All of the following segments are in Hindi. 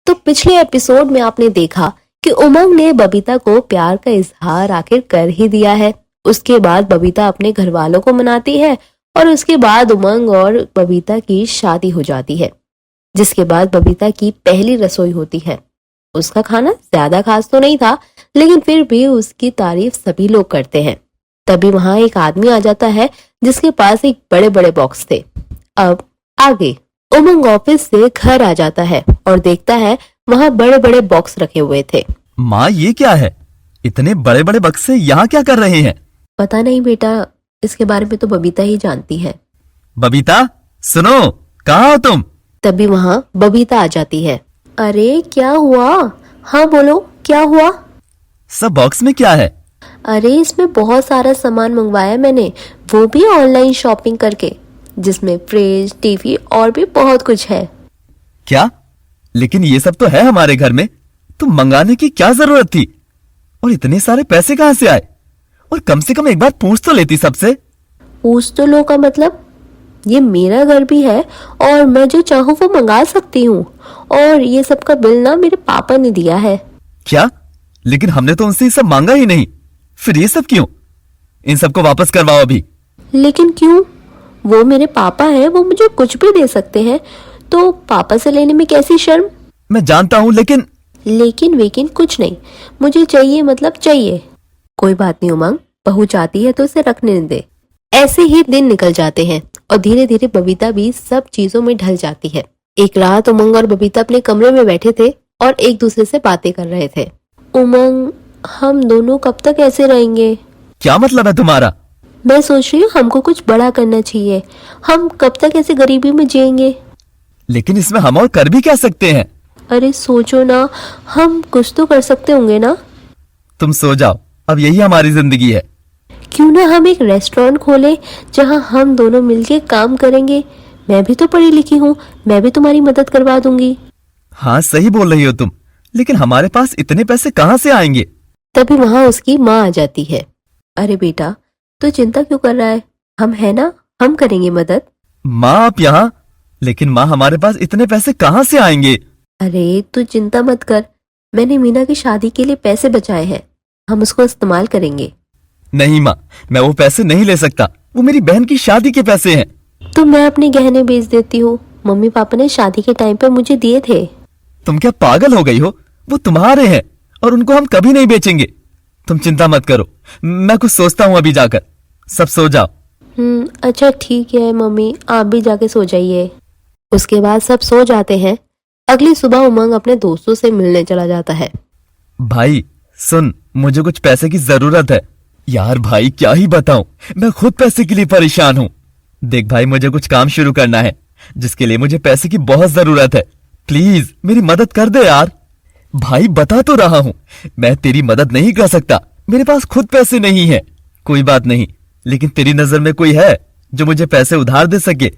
तो पिछले एपिसोड में आपने देखा कि उमंग ने बबीता को प्यार का इजहार आखिर कर ही दिया है। उसके बाद बबीता अपने घर वालों को मनाती है और उसके बाद उमंग और बबीता की शादी हो जाती है, जिसके बाद बबीता की पहली रसोई होती है। उसका खाना ज्यादा खास तो नहीं था, लेकिन फिर भी उसकी तारीफ सभी लोग करते हैं। तभी वहां एक आदमी आ जाता है जिसके पास एक बड़े बड़े बॉक्स थे। अब आगे उमंग ऑफिस से घर आ जाता है और देखता है वहां बड़े बड़े बॉक्स रखे हुए थे। माँ, ये क्या है? इतने बड़े बड़े बक्से यहाँ क्या कर रहे हैं? पता नहीं बेटा, इसके बारे में तो बबीता ही जानती है। बबीता, सुनो, कहाँ हो तुम? तभी वहां बबीता आ जाती है। अरे क्या हुआ? हाँ बोलो, क्या हुआ? सब बॉक्स में क्या है? अरे इसमें बहुत सारा सामान मंगवाया मैंने, वो भी ऑनलाइन शॉपिंग करके, जिसमें फ्रिज, टीवी और भी बहुत कुछ है। क्या? लेकिन ये सब तो है हमारे घर में, तो मंगाने की क्या जरूरत थी? और इतने सारे पैसे कहाँ से आए? और कम से कम एक बार पूछ तो लेती सबसे। पूछ तो लो का मतलब? ये मेरा घर भी है और मैं जो चाहूँ वो मंगा सकती हूँ। और ये सब का बिल ना मेरे पापा ने दिया है। क्या? लेकिन हमने तो उनसे ये सब मांगा ही नहीं, फिर ये सब क्यों? इन सबको वापस करवाओ अभी। लेकिन क्यों? वो मेरे पापा हैं, वो मुझे कुछ भी दे सकते हैं, तो पापा से लेने में कैसी शर्म? मैं जानता हूँ, लेकिन वेकिन कुछ नहीं, मुझे चाहिए मतलब चाहिए। कोई बात नहीं उमंग, बहू चाहती है तो उसे रखने दे। ऐसे ही दिन निकल जाते हैं और धीरे धीरे बबीता भी सब चीजों में ढल जाती है। एक रात उमंग और बबीता अपने कमरे में बैठे थे और एक दूसरे से बातें कर रहे थे। उमंग, हम दोनों कब तक ऐसे रहेंगे? क्या मतलब है तुम्हारा? मैं सोच रही हूँ हमको कुछ बड़ा करना चाहिए। हम कब तक ऐसे गरीबी में जिएंगे? लेकिन इसमें हम और कर भी क्या सकते हैं? अरे सोचो ना, हम कुछ तो कर सकते होंगे ना। तुम सो जाओ, अब यही हमारी जिंदगी है। क्यों ना हम एक रेस्टोरेंट खोलें जहां हम दोनों मिलके काम करेंगे। मैं भी तो पढ़ी लिखी हूँ, मैं भी तुम्हारी मदद करवा दूंगी। हाँ, सही बोल रही हो तुम, लेकिन हमारे पास इतने पैसे कहाँ से आएंगे? तभी वहां उसकी माँ आ जाती है। अरे बेटा, तो चिंता क्यों कर रहा है? हम है ना, हम करेंगे मदद। माँ, आप यहाँ? लेकिन माँ, हमारे पास इतने पैसे कहाँ से आएंगे? अरे तू चिंता मत कर, मैंने मीना की शादी के लिए पैसे बचाए हैं, हम उसको इस्तेमाल करेंगे। नहीं माँ, मैं वो पैसे नहीं ले सकता, वो मेरी बहन की शादी के पैसे हैं। तो मैं अपने गहने बेच देती हूँ, मम्मी पापा ने शादी के टाइम पे मुझे दिए थे। तुम क्या पागल हो गई हो? वो तुम्हारे हैं और उनको हम कभी नहीं बेचेंगे। तुम चिंता मत करो, मैं कुछ सोचता हूँ अभी जाकर। सब सो जाओ। अच्छा ठीक है मम्मी, आप भी जाके सो जाइए। उसके बाद सब सो जाते हैं। अगली सुबह उमंग अपने दोस्तों से मिलने चला जाता है। भाई सुन, मुझे कुछ पैसे की जरूरत है। यार भाई, क्या ही बताऊं, मैं खुद पैसे के लिए परेशान हूँ। देख भाई, मुझे कुछ काम शुरू करना है जिसके लिए मुझे पैसे की बहुत जरूरत है। प्लीज मेरी मदद कर दे यार। भाई बता तो रहा हूँ, मैं तेरी मदद नहीं कर सकता, मेरे पास खुद पैसे नहीं है। कोई बात नहीं, लेकिन तेरी नजर में कोई है जो मुझे पैसे उधार दे सके?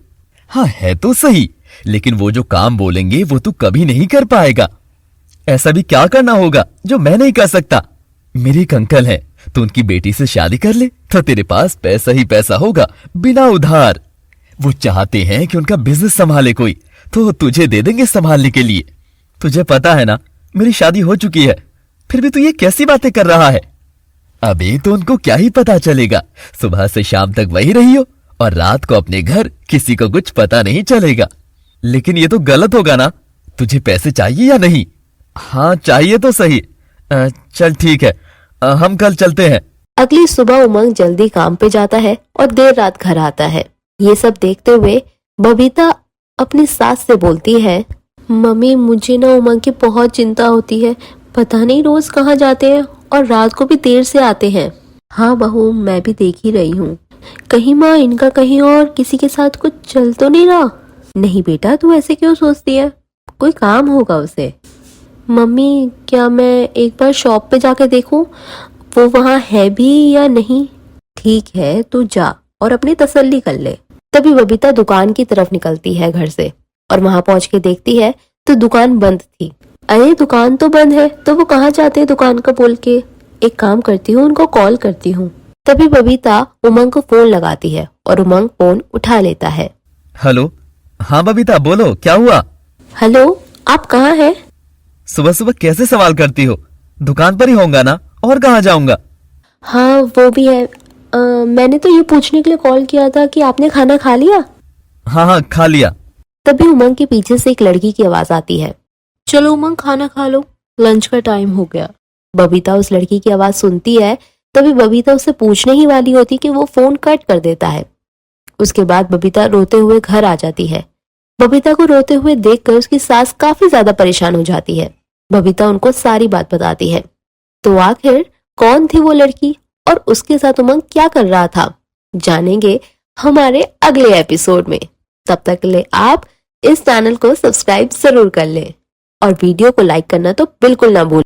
हाँ है तो सही, लेकिन वो जो काम बोलेंगे वो तू कभी नहीं कर पाएगा। ऐसा भी क्या करना होगा जो मैं नहीं कर सकता? मेरे एक अंकल है, तो उनकी बेटी से शादी कर ले तो तेरे पास पैसा ही पैसा होगा, बिना उधार। वो चाहते हैं कि उनका बिजनेस संभाले कोई, तो तुझे दे देंगे संभालने के लिए। तुझे पता है ना, मेरी शादी हो चुकी है, फिर भी तू ये कैसी बातें कर रहा है? अबे तो उनको क्या ही पता चलेगा, सुबह से शाम तक वही रही हो और रात को अपने घर, किसी को कुछ पता नहीं चलेगा। लेकिन ये तो गलत होगा ना। तुझे पैसे चाहिए या नहीं? हाँ चाहिए तो सही। चल ठीक है, हम कल चलते हैं। अगली सुबह उमंग जल्दी काम पे जाता है और देर रात घर आता है। ये सब देखते हुए बबीता अपनी सास से बोलती है, मम्मी मुझे ना उमंग की बहुत चिंता होती है, पता नहीं रोज कहाँ जाते हैं और रात को भी देर से आते हैं। हाँ बहू, मैं भी देख ही रही हूँ, कहीं माँ इनका कहीं और किसी के साथ कुछ चल तो नहीं रहा? नहीं बेटा, तू ऐसे क्यों सोचती है, कोई काम होगा उसे। मम्मी क्या मैं एक बार शॉप पे जाके देखूं, वो वहाँ है भी या नहीं? ठीक है, तू जा और अपनी तसल्ली कर ले। तभी बबीता दुकान की तरफ निकलती है घर से और वहां पहुंच के देखती है तो दुकान बंद थी। अरे दुकान तो बंद है, तो वो कहाँ जाते हैं दुकान का बोल के? एक काम करती हूँ, उनको कॉल करती हूँ। तभी बबीता उमंग को फोन लगाती है और उमंग फोन उठा लेता है। हेलो, हाँ बबीता बोलो, क्या हुआ? हेलो, आप कहाँ हैं? सुबह सुबह कैसे सवाल करती हो? दुकान पर ही होऊंगा ना, और कहाँ जाऊंगा? हाँ वो भी है। मैंने तो ये पूछने के लिए कॉल किया था कि आपने खाना खा लिया। हाँ हाँ, खा लिया। तभी उमंग के पीछे से एक लड़की की आवाज आती है। चलो उमंग, खाना खा लो, लंच का टाइम हो गया। बबीता उस लड़की की आवाज सुनती है। तभी बबीता उससे पूछने ही वाली होती कि वो फोन कट कर देता है। उसके बाद बबीता रोते हुए घर आ जाती है। बबीता को रोते हुए देखकर उसकी सास काफी ज्यादा परेशान हो जाती है। बबीता उनको सारी बात बताती है। तो आखिर कौन थी वो लड़की और उसके साथ उमंग क्या कर रहा था, जानेंगे हमारे अगले एपिसोड में। तब तक के लिए आप इस चैनल को सब्सक्राइब जरूर कर लें और वीडियो को लाइक करना तो बिल्कुल ना भूलें।